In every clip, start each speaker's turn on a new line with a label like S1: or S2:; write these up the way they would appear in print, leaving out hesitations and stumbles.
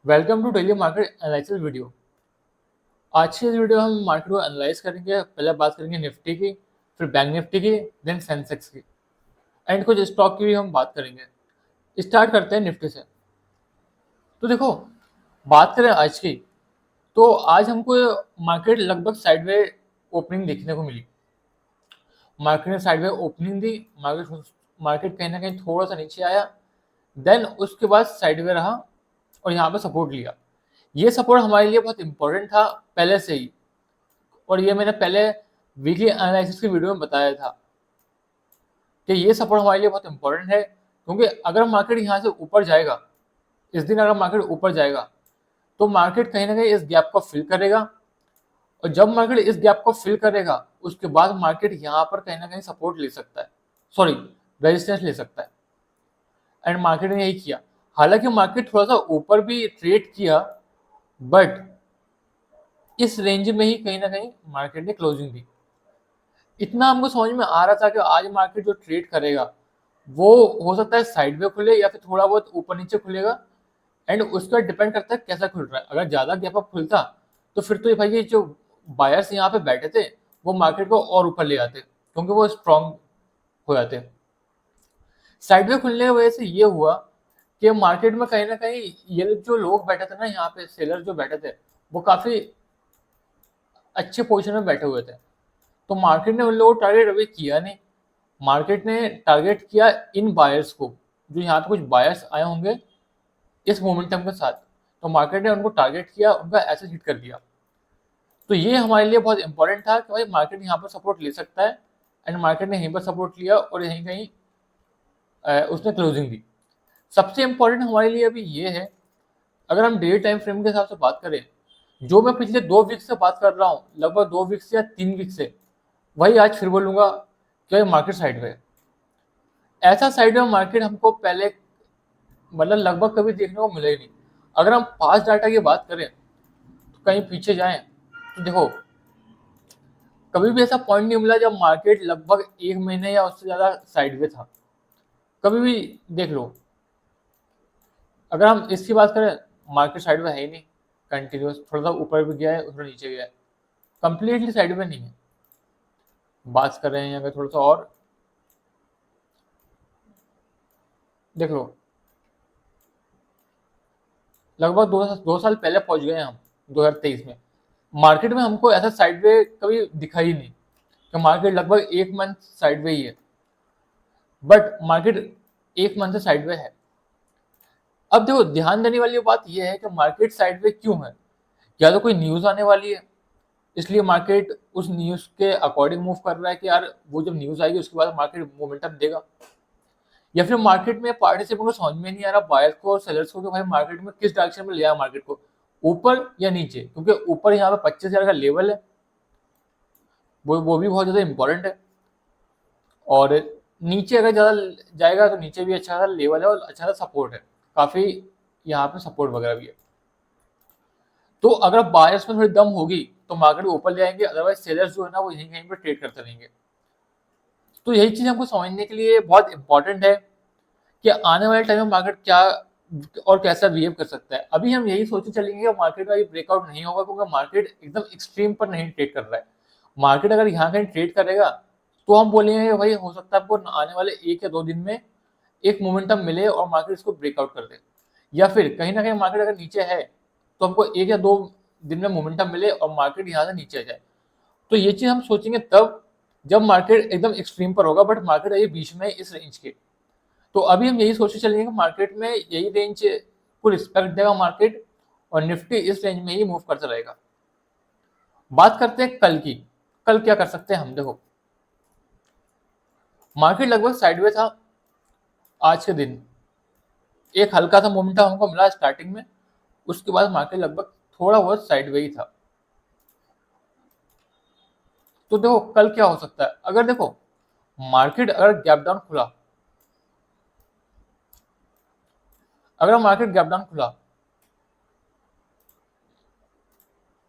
S1: Welcome to daily market analysis video. आज की इस वीडियो में हम मार्केट को एनालाइज करेंगे। पहले बात करेंगे निफ्टी की, फिर बैंक निफ्टी की, देन सेंसेक्स की, एंड कुछ स्टॉक की भी हम बात करेंगे। स्टार्ट करते हैं निफ्टी से। तो देखो, बात करें आज की, तो आज हमको मार्केट लगभग साइडवे ओपनिंग देखने को मिली। मार्केट ने साइडवे ओपनिंग दी, मार्केट मार्केट कहीं ना कहीं थोड़ा सा नीचे आया, देन उसके बाद साइडवे रहा और यहाँ पे सपोर्ट लिया। ये सपोर्ट हमारे लिए बहुत इंपॉर्टेंट था पहले से ही, और ये मैंने पहले वीकली एनालिसिस की वीडियो में बताया था कि ये सपोर्ट हमारे लिए बहुत इंपॉर्टेंट है, क्योंकि अगर मार्केट यहाँ से ऊपर जाएगा, इस दिन अगर मार्केट ऊपर जाएगा तो मार्केट कहीं ना कहीं इस गैप को फिल करेगा, और जब मार्केट इस गैप को फिल करेगा उसके बाद मार्केट यहाँ पर कहीं ना कहीं सपोर्ट ले सकता है, सॉरी रेजिस्टेंस ले सकता है। एंड मार्केट ने यही किया। हालांकि मार्केट थोड़ा सा ऊपर भी ट्रेड किया, बट इस रेंज में ही कहीं ना कहीं मार्केट ने क्लोजिंग दी। इतना हमको समझ में आ रहा था कि आज मार्केट जो ट्रेड करेगा वो हो सकता है साइड में खुले या फिर थोड़ा बहुत ऊपर नीचे खुलेगा, एंड उसका डिपेंड करता है कैसा खुल रहा है। अगर ज्यादा गैप अप खुलता तो फिर तो ये भाई ये जो बायर्स यहाँ पे बैठे थे वो मार्केट को और ऊपर ले आते, क्योंकि वो स्ट्रांग हो जाते। साइड में खुलने की वजह से ये हुआ कि मार्केट में कहीं ना कहीं ये जो लोग बैठे थे ना, यहाँ पे सेलर जो बैठे थे, वो काफी अच्छे पोजीशन में बैठे हुए थे। तो मार्केट ने उन लोगों को टारगेट अभी किया नहीं। मार्केट ने टारगेट किया इन बायर्स को, जो यहाँ पे कुछ बायर्स आए होंगे इस मोमेंटम के साथ। तो मार्केट ने उनको टारगेट किया, उनका ऐसे हिट कर दिया। तो ये हमारे लिए बहुत इंपॉर्टेंट था कि भाई मार्केट यहाँ पर सपोर्ट ले सकता है, एंड मार्केट ने यहीं पर सपोर्ट लिया और यहीं कहीं उसने क्लोजिंग दी। सबसे इंपॉर्टेंट हमारे लिए अभी ये है, अगर हम डेली टाइम फ्रेम के हिसाब से बात करें, जो मैं पिछले 2 वीक से बात कर रहा हूँ, लगभग 2 वीक से या 3 वीक से, वही आज फिर बोलूंगा कि मार्केट साइड में। ऐसा साइड में मार्केट हमको पहले मतलब लगभग कभी देखने को मिला ही नहीं। अगर हम पास्ट डाटा की बात करें तो कहीं पीछे जाएं तो देखो, कभी भी ऐसा पॉइंट नहीं मिला जब मार्केट लगभग 1 महीने या उससे ज्यादा साइड में था। कभी भी देख लो। अगर हम इसकी बात करें, मार्केट साइड में है ही नहीं, कंटिन्यूस थोड़ा सा ऊपर भी गया है, थोड़ा नीचे गया है, कंप्लीटली साइड में नहीं है। बात कर रहे हैं अगर थोड़ा सा और देख लो, लगभग 2 साल पहले पहुंच गए हम 2023 में। मार्केट में हमको ऐसा साइडवे कभी दिखा ही नहीं कि मार्केट लगभग 1 मंथ साइडवे ही है, बट मार्केट 1 मंथ से साइडवे है। अब देखो, ध्यान देने वाली बात यह है कि मार्केट साइडवे क्यों है। या तो कोई न्यूज आने वाली है, इसलिए मार्केट उस न्यूज के अकॉर्डिंग मूव कर रहा है कि यार वो जब न्यूज आएगी उसके बाद मार्केट मोमेंटम देगा। या फिर मार्केट में पार्टिसिपेंट को समझ में नहीं आ रहा, बायर्स को और सेलर्स को, कि भाई मार्केट में किस डायरेक्शन में ले आया मार्केट को, ऊपर या नीचे, क्योंकि ऊपर यहाँ पे 25,000 का लेवल है, वो भी बहुत ज्यादा इंपॉर्टेंट है। और नीचे अगर ज्यादा जाएगा तो नीचे भी अच्छा सा लेवल है और अच्छा सा सपोर्ट है, काफी यहाँ पे सपोर्ट वगैरह भी है। तो अगर बायर्स में थोड़ी दम होगी तो मार्केट ऊपर ले आएंगे, अदरवाइज सेलर्स जो है ना वो यहीं कहीं पर ट्रेड करते रहेंगे। तो यही चीज हमको समझने के लिए बहुत इंपॉर्टेंट है कि आने वाले टाइम में मार्केट क्या और कैसा बिहेव कर सकता है। अभी हम यही सोचते चलेंगे कि मार्केट का ये ब्रेकआउट नहीं होगा, क्योंकि मार्केट एकदम एक्सट्रीम पर नहीं ट्रेड कर रहा है। मार्केट अगर यहाँ कहीं ट्रेड करेगा तो हम बोलेंगे कि भाई हो सकता है आपको आने वाले 1 या 2 दिन में एक मोमेंटम मिले और मार्केट इसको ब्रेकआउट कर दे। या फिर कहीं ना कहीं मार्केट अगर नीचे है तो हमको 1 या 2 दिन में मोमेंटम मिले और मार्केट यहाँ से नीचे आ जाए। तो ये चीज हम सोचेंगे तब जब मार्केट एकदम एक्सट्रीम पर होगा, बट मार्केट ये बीच में इस रेंज के। तो अभी हम यही सोचते चलेंगे कि मार्केट में यही रेंज को रिस्पेक्ट देगा मार्केट, और निफ्टी इस रेंज में ही मूव करता रहेगा। बात करते हैं कल की। कल क्या कर सकते हैं हम, देखो मार्केट लगभग साइडवे था आज के दिन। एक हल्का सा मोमेंटम हमको मिला स्टार्टिंग में, उसके बाद मार्केट लगभग थोड़ा बहुत साइडवे ही था। तो देखो कल क्या हो सकता है, अगर देखो मार्केट अगर गैप डाउन खुला, अगर मार्केट गैप डाउन खुला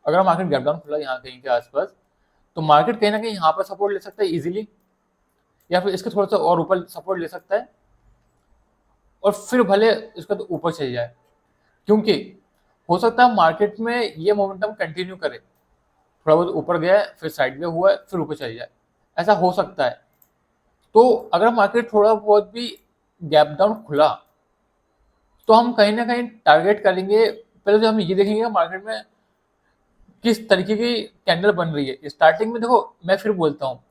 S1: अगर मार्केट गैप डाउन खुला यहाँ कहीं के आसपास, तो मार्केट कहीं ना कहीं यहाँ पर सपोर्ट ले सकता है इजीली, या फिर इसके थोड़ा सा और ऊपर सपोर्ट ले सकता है, और फिर भले इसका तो ऊपर चले जाए। क्योंकि हो सकता है मार्केट में ये मोमेंटम कंटिन्यू करे, थोड़ा बहुत ऊपर गया है, फिर साइड में हुआ है, फिर ऊपर चल जाए, ऐसा हो सकता है। तो अगर मार्केट थोड़ा बहुत भी गैप डाउन खुला तो हम कहीं ना कहीं टारगेट करेंगे। पहले तो हम ये देखेंगे मार्केट में किस तरीके की कैंडल बन रही है। स्टार्टिंग में देखो, मैं फिर बोलता हूँ,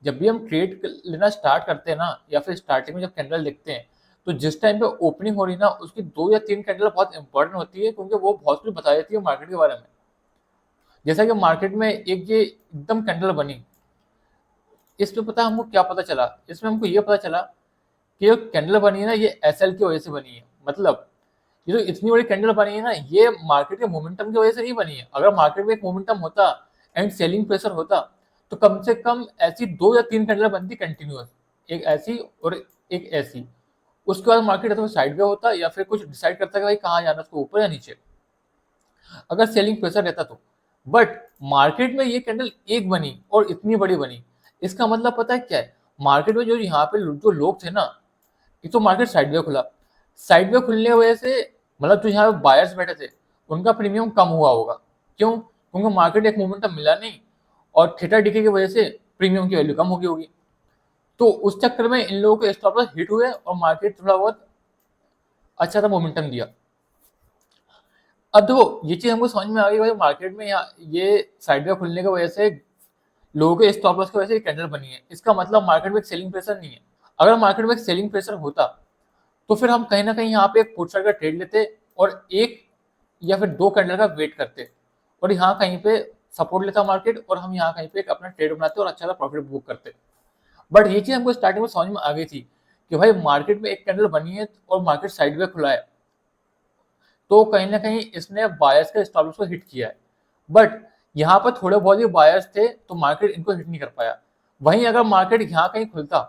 S1: जब भी हम ट्रेड लेना स्टार्ट करते हैं ना, या फिर स्टार्टिंग में जब कैंडल देखते हैं, तो जिस टाइम पे ओपनिंग हो रही है ना, उसकी 2 या 3 कैंडल बहुत इंपॉर्टेंट होती है, क्योंकि वो बहुत कुछ बता देती है मार्केट के बारे में। जैसा कि मार्केट में एक ये एकदम कैंडल बनी, इसमें पता हमको क्या पता चला, इसमें हमको ये पता चला कि जो कैंडल बनी है ना, ये एसएल की वजह से बनी है। मतलब ये जो इतनी बड़ी कैंडल बनी है ना, ये मार्केट के मोमेंटम की वजह से नहीं बनी है। अगर मार्केट में एक मोमेंटम होता एंड सेलिंग प्रेशर होता, तो कम से कम ऐसी 2 या 3 कैंडल बनती कंटिन्यूअस, एक ऐसी और एक ऐसी। उसके बाद मार्केट अथवा साइड में होता, या फिर कुछ डिसाइड करता कि भाई कहाँ जाना, उसको ऊपर या नीचे, अगर सेलिंग प्रेशर रहता तो। बट मार्केट में ये कैंडल एक बनी और इतनी बड़ी बनी, इसका मतलब पता है क्या है? मार्केट में जो यहाँ पे जो लोग थे ना, एक तो मार्केट साइडवे खुला, साइडवे खुलने की वजह से मतलब जो यहाँ पे बायर्स बैठे थे, उनका प्रीमियम कम हुआ होगा। क्यों? क्योंकि मार्केट एक मोमेंटम मिला नहीं, और थीटा डिके की वजह से प्रीमियम की वैल्यू कम हो गई होगी। तो उस चक्कर में इन लोगों के स्टॉप लॉस हिट हुए और मार्केट थोड़ा बहुत अच्छा सा मोमेंटम दिया। अब देखो, ये चीज हमको समझ में आ गई भाई, मार्केट में यहाँ ये साइडवे खुलने की वजह से लोगों के स्टॉप लॉस की वजह से कैंडल बनी है। इसका मतलब मार्केट में एक सेलिंग प्रेशर नहीं है। अगर मार्केट में एक सेलिंग प्रेशर होता, तो फिर हम कहीं ना कहीं यहाँ पे एक पुट साइड का ट्रेड लेते और एक या फिर 2 कैंडल का वेट करते, और यहाँ कहीं पे सपोर्ट लेता मार्केट, और हम यहाँ कहीं पे एक अपना ट्रेड बनाते और अच्छा सा प्रॉफिट बुक करते। बट ये चीज हमको स्टार्टिंग में समझ में आ गई थी कि भाई मार्केट में एक कैंडल बनी है और मार्केट साइडवे खुला है, तो कहीं ना कहीं इसने बायर्स के स्टॉप लॉस को हिट किया है। बट यहाँ पर थोड़े बहुत ही बायर्स थे, तो मार्केट इनको हिट नहीं कर पाया। वहीं अगर मार्केट यहाँ कहीं खुलता,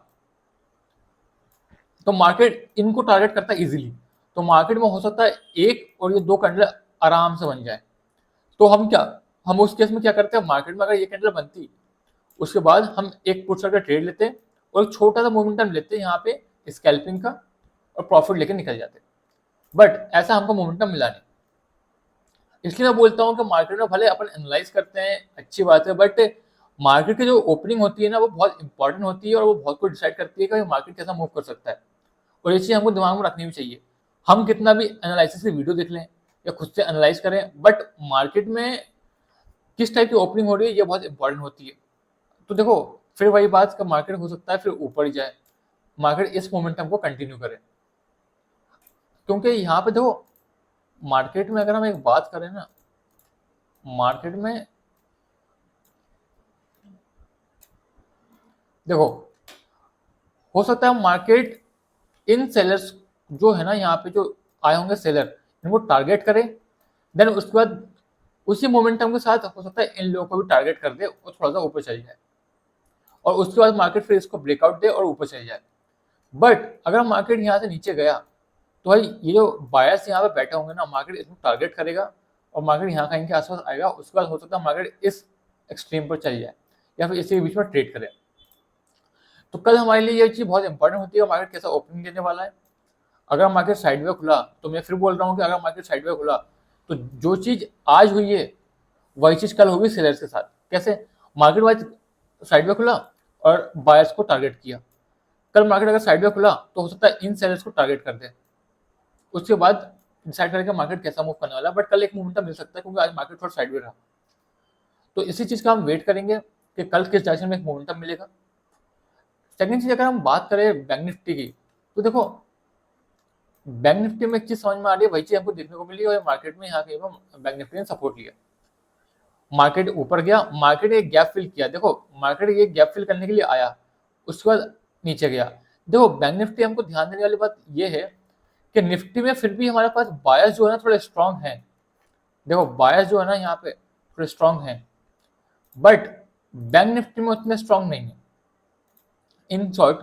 S1: तो मार्केट इनको टारगेट करता इजीली। तो मार्केट में हो सकता है एक और ये 2 कैंडल आराम से बन जाए। तो हम उस केस में क्या करते हैं, मार्केट में अगर ये कैंडल बनती, उसके बाद हम एक पुट का ट्रेड लेते और एक छोटा सा मोमेंटम लेते यहाँ पे स्कैल्पिंग का, और प्रॉफिट लेके निकल जाते। बट ऐसा हमको मोमेंटम मिला नहीं। इसलिए मैं बोलता हूँ कि मार्केट में भले अपन एनालाइज करते हैं, अच्छी बात है, बट मार्केट की जो ओपनिंग होती है ना, वो बहुत इंपॉर्टेंट होती है, और वो बहुत कुछ डिसाइड करती है कि मार्केट कैसा मूव कर सकता है। और ये चीज़ हमको दिमाग में रखनी भी चाहिए। हम कितना भी एनालिसिस की वीडियो देख लें या खुद से एनालाइज करें, बट मार्केट में किस टाइप की ओपनिंग हो रही है, ये बहुत इंपॉर्टेंट होती है। तो देखो, फिर वही बात का मार्केट हो सकता है फिर ऊपर ही जाए, मार्केट इस मोमेंटम को कंटिन्यू करे। क्योंकि यहाँ पे देखो, मार्केट में अगर हम एक बात करें ना, मार्केट में देखो, हो सकता है मार्केट इन सेलर्स जो है ना, यहाँ पे जो आए होंगे सेलर, इनको टारगेट करे, देन उसके बाद उसी मोमेंटम के साथ हो सकता है इन लोगों को भी टारगेट कर दे और थोड़ा सा ऊपर चल जाए, और उसके बाद मार्केट फिर इसको ब्रेकआउट दे और ऊपर चल जाए। बट अगर मार्केट यहाँ से नीचे गया, तो भाई ये जो बायर्स यहाँ पे बैठे होंगे ना, मार्केट इसको टारगेट करेगा और मार्केट यहाँ कहीं के आसपास आएगा। उसके बाद हो सकता है मार्केट इस एक्सट्रीम पर चल जाए या फिर इसी के बीच में ट्रेड करे। तो कल हमारे लिए ये चीज़ बहुत इंपॉर्टेंट होती है, मार्केट कैसा ओपनिंग देने वाला है। अगर मार्केट साइडवे खुला, तो मैं फिर बोल रहा हूँ कि अगर मार्केट साइडवे खुला, तो जो चीज़ आज हुई है वही चीज़ कल होगी सेलर्स के साथ। कैसे? मार्केट वाइज साइडवे खुला और बायर्स को टारगेट किया। कल मार्केट अगर साइडवे खुला, तो हो सकता है इन सेलर्स को टारगेट कर दे। उसके बाद डिसाइड करेंगे मार्केट कैसा मूव करने वाला है। बट कल एक मोमेंटम मिल सकता है, क्योंकि आज मार्केट थोड़ा साइडवे रहा। तो इसी चीज़ का हम वेट करेंगे कि कल किस डायरेक्शन में एक मोमेंटम मिलेगा। सेकंड चीज़, अगर हम बात करें बैंक निफ्टी की, तो देखो, बैंक निफ्टी में एक चीज समझ में आ रही है, वही चीज हमको देखने को मिली, और मार्केट में यहाँ कहीं पर बैंक निफ्टी ने सपोर्ट लिया। मार्केट ऊपर गया, मार्केट एक गैप फिल किया। देखो, मार्केट ये गैप फिल करने के लिए आया, उसके बाद नीचे गया। देखो, बैंक निफ्टी हमको ध्यान देने वाली बात ये है कि निफ्टी में फिर भी हमारे पास बायर्स जो है ना थोड़े स्ट्रांग है। देखो, बायर्स जो है ना यहाँ पे थोड़े स्ट्रांग है, बट बैंक निफ्टी में उतने स्ट्रांग नहीं है। इन शॉर्ट,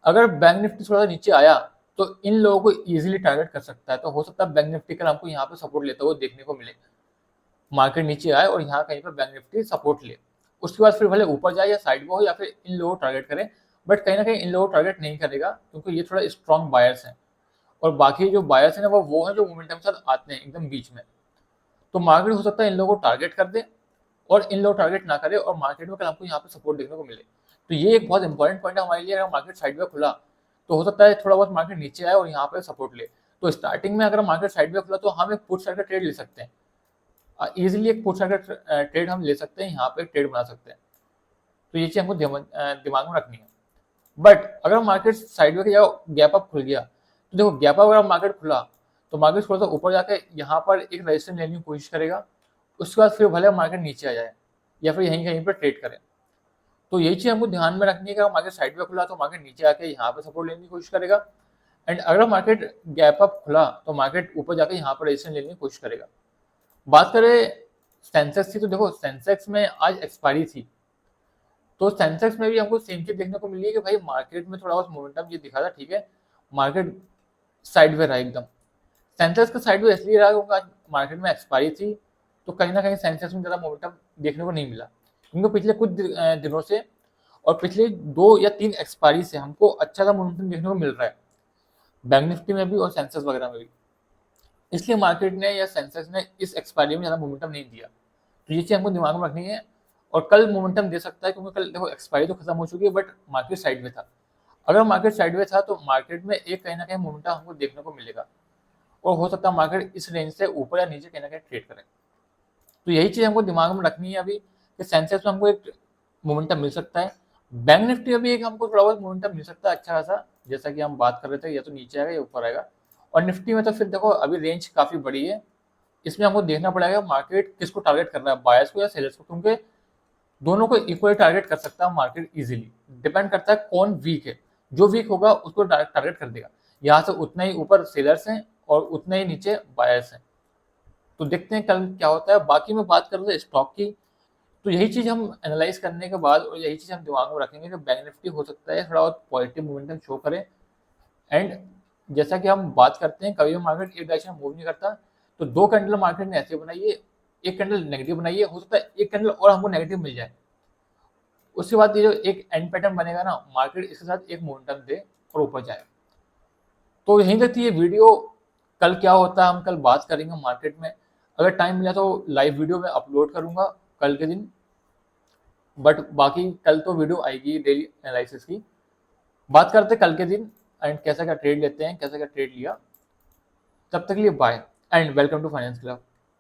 S1: अगर बैंक निफ्टी थोड़ा सा नीचे आया, तो इन लोगों को इजीली टारगेट कर सकता है। तो हो सकता है बैंक निफ्टी का हमको यहाँ पे सपोर्ट लेता हुआ देखने को मिले। मार्केट नीचे आए और यहाँ कहीं पर बैंक निफ्टी सपोर्ट ले, उसके बाद फिर भले ऊपर जाए या साइड में हो, या फिर इन लोगों को टारगेट करे। बट कहीं ना कहीं इन लोगों को टारगेट नहीं करेगा, क्योंकि ये थोड़ा स्ट्रॉन्ग बायर्स हैं। और बाकी जो बायर्स हैं ना, वो है जो मोमेंटम के साथ आते हैं एकदम बीच में। तो मार्केट हो सकता है इन लोगों को टारगेट कर दे और इन लोग टारगेट ना करे और मार्केट में कल हमको यहाँ पे सपोर्ट देखने को मिले। तो ये एक बहुत इंपॉर्टेंट पॉइंट है हमारे लिए। अगर मार्केट साइडवे खुला तो हो सकता है थोड़ा बहुत मार्केट नीचे आए और यहाँ पे सपोर्ट ले। तो स्टार्टिंग में अगर मार्केट साइडवे खुला तो हम एक पुट साइड का ट्रेड ले सकते हैं, इजीली एक पुट साइड का ट्रेड हम ले सकते हैं, यहाँ पे ट्रेड बना सकते हैं। तो ये चीज़ हमको दिमाग में रखनी है। बट अगर मार्केट साइडवे की जगह गैप अप खुल गया तो देखो, गैप अप अगर मार्केट खुला तो मार्केट थोड़ा सा ऊपर जाके यहाँ पर एक रेजिस्टेंस लेने की कोशिश करेगा, उसके बाद फिर भले मार्केट नीचे आ जाए या फिर यहीं कहीं पर ट्रेड करे। तो यही चीज़ हमको ध्यान में रखनी है कि अगर मार्केट साइडवे खुला तो मार्केट नीचे आके यहाँ पे सपोर्ट लेने की कोशिश करेगा, एंड अगर मार्केट गैप अप खुला तो मार्केट ऊपर जाके यहाँ पर रेजिस्टेंस लेने की कोशिश करेगा। बात करें सेंसेक्स की, तो देखो सेंसेक्स में आज एक्सपायरी थी, तो सेंसेक्स में भी हमको सेम चीज देखने को मिली है कि भाई मार्केट में थोड़ा बहुत मोमेंटम ये दिखा था, ठीक है, मार्केट साइडवे रहा एकदम। सेंसेक्स का साइडवे इसलिए रहा क्योंकि आज मार्केट में एक्सपायरी थी, तो कहीं ना कहीं सेंसेक्स में ज़्यादा मोमेंटम देखने को नहीं मिला, क्योंकि पिछले कुछ दिनों से और पिछले 2 या 3 एक्सपायरी से हमको अच्छा सा मोमेंटम देखने को मिल रहा है, बैंक निफ्टी में भी और सेंसेक्स वगैरह में भी। इसलिए मार्केट ने या सेंसेक्स ने इस एक्सपायरी में ज़्यादा मोमेंटम नहीं दिया। तो ये चीज़ हमको दिमाग में रखनी है। और कल मोमेंटम दे सकता है, क्योंकि कल देखो एक्सपायरी तो खत्म हो चुकी है बट मार्केट साइड में था। अगर मार्केट साइड में था तो मार्केट में एक कहीं ना कहीं मोमेंटम हमको देखने को मिलेगा और हो सकता है मार्केट इस रेंज से ऊपर या नीचे कहीं ना कहीं ट्रेड करे। तो यही चीज़ हमको दिमाग में रखनी है अभी कि सेंसेक्स में हमको एक मोमेंटम मिल सकता है, बैंक निफ्टी में भी एक हमको थोड़ा बहुत मोमेंटम मिल सकता है अच्छा खासा, जैसा कि हम बात कर रहे थे, या तो नीचे आएगा या ऊपर आएगा। और निफ्टी में तो फिर देखो अभी रेंज काफ़ी बड़ी है, इसमें हमको देखना पड़ेगा मार्केट किसको टारगेट कर रहा है, बायर्स को या सेलर्स को, क्योंकि दोनों को इक्वली टारगेट कर सकता है मार्केट इजीली। डिपेंड करता है कौन वीक है, जो वीक होगा उसको टारगेट कर देगा। यहाँ से उतना ही ऊपर सेलर्स हैं और उतना ही नीचे बायर्स हैं। तो देखते हैं कल क्या होता है। बाकी मैं बात करूँ तो स्टॉक की, तो यही चीज़ हम एनालाइज करने के बाद और यही चीज़ हम दिमाग में रखेंगे कि बैंक निफ्टी हो सकता है थोड़ा बहुत पॉजिटिव मोमेंटम शो करे। एंड जैसा कि हम बात करते हैं, कभी भी मार्केट एक डायरेक्शन मूव नहीं करता, तो 2 कैंडल मार्केट ने ऐसे बनाई है, एक कैंडल नेगेटिव बनाई है, हो सकता है एक कैंडल और हमको नेगेटिव मिल जाए, उसके बाद ये जो एक एंड पैटर्न बनेगा ना, मार्केट इसके साथ एक मोमेंटम दे और ऊपर जाए। तो यहीं तक थी ये वीडियो। कल क्या होता है हम कल बात करेंगे मार्केट में। अगर टाइम मिला तो लाइव वीडियो में अपलोड करूंगा कल के दिन, बट बाकी कल तो वीडियो आएगी डेली एनालिसिस की। बात करते कल के दिन एंड कैसा क्या ट्रेड लेते हैं, कैसा क्या ट्रेड लिया। तब तक के लिए bye and welcome to finance club.